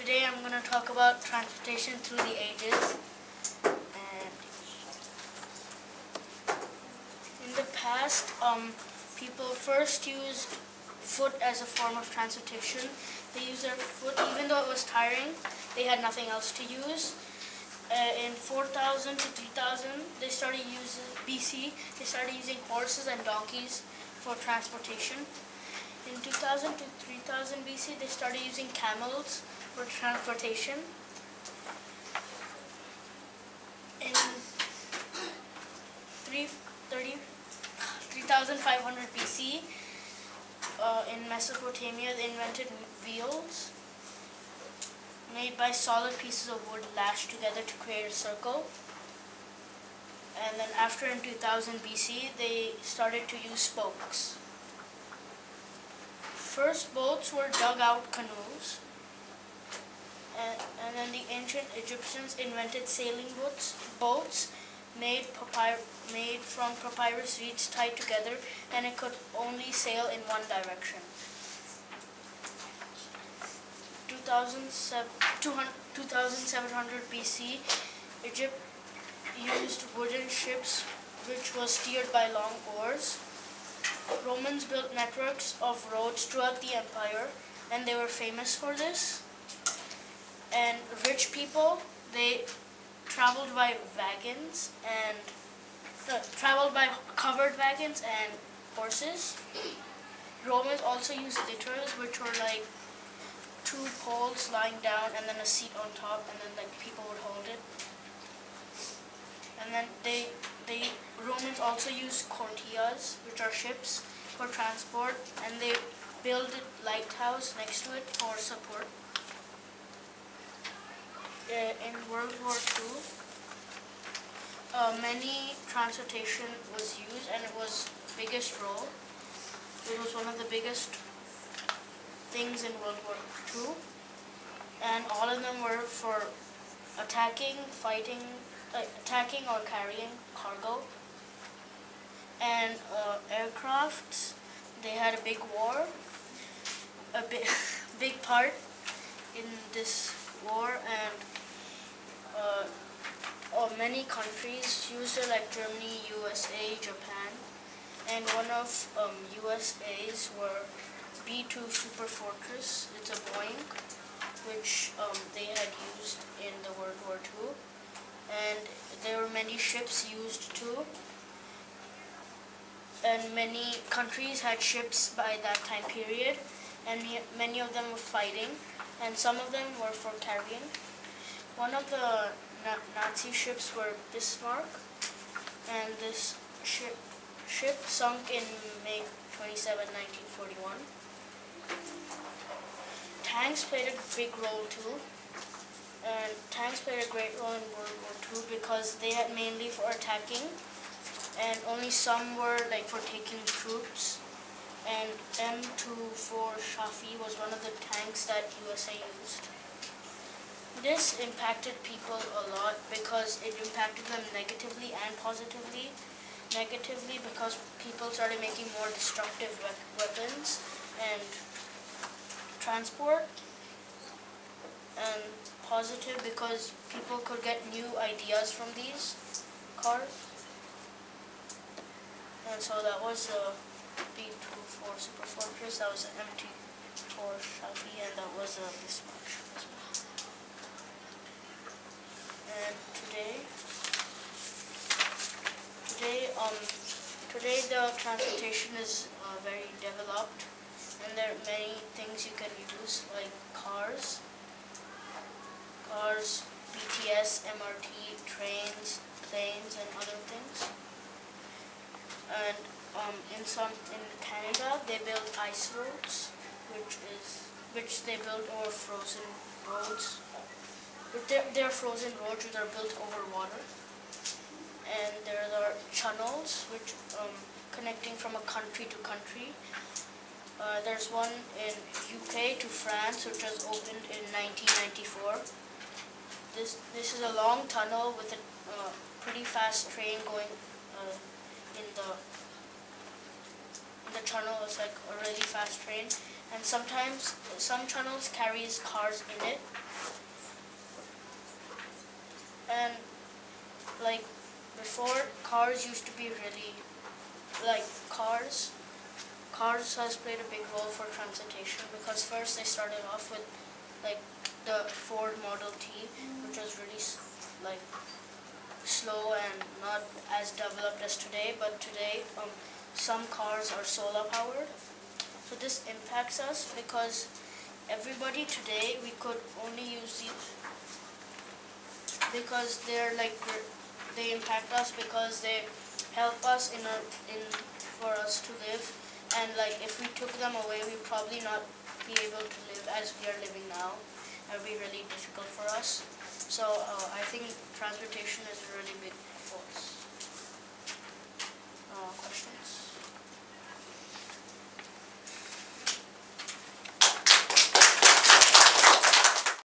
Today I'm going to talk about transportation through the ages. And in the past, people first used foot as a form of transportation. They used their foot, even though it was tiring, they had nothing else to use. In 4000 to 3000, they started using BC. They started using horses and donkeys for transportation. In 2000 to 3000 BC, they started using camels for transportation. In 3500 BC, in Mesopotamia, they invented wheels made by solid pieces of wood lashed together to create a circle. And then after in 2000 BC, they started to use spokes. First boats were dug-out canoes, and then the ancient Egyptians invented sailing boats made from papyrus reeds tied together, and it could only sail in one direction. 2700 BC, Egypt used wooden ships which was steered by long oars. Romans built networks of roads throughout the empire, and they were famous for this. And rich people, they traveled by covered wagons and horses. Romans also used litters, which were like two poles lying down and then a seat on top, and then like people would hold it. And then Romans also used cortillas, which are ships, for transport, and they built a lighthouse next to it for support. In World War II, many transportation was used, and it was biggest role. It was one of the biggest things in World War II, and all of them were for attacking or carrying cargo. And aircrafts, they had a big big part in this war, and many countries used it, like Germany, USA, Japan, and one of USA's were B-2 Super Fortress. It's a Boeing, which they had used in the World War II, and there were many ships used too. And many countries had ships by that time period, and many of them were fighting, and some of them were for carrying. One of the Nazi ships were Bismarck, and this ship sunk in May 27, 1941. Tanks played a big role too, and tanks played a great role in World War II because they had mainly for attacking, and only some were like for taking troops. And M24 Shafi was one of the tanks that USA used. This impacted people a lot because it impacted them negatively and positively. Negatively because people started making more destructive weapons and transport, and positive because people could get new ideas from these cars. And so that was a B-24 Super Fortress, that was an M24 Shafi, and that was a Bismarck as well. And today the transportation is very developed, and there are many things you can use, like cars, BTS, MRT, trains, planes, and other things. And in Canada, they build ice roads, which they build over frozen roads. They're frozen roads which are built over water. And there are channels which connecting from a country to country. There's one in UK to France, which was opened in 1994. This is a long tunnel with a pretty fast train going in the tunnel. It's like a really fast train, and sometimes some tunnels carries cars in it. And like before, cars used to be really like cars has played a big role for transportation, because first they started off with like the Ford Model T, which was really like slow and not as developed as today, but today some cars are solar powered. So this impacts us because everybody today, we could only use these because they impact us because they help us in for us to live. And like if we took them away, we'd probably not be able to live as we are living now. It would be really difficult for us. So I think transportation is a really big force. Questions?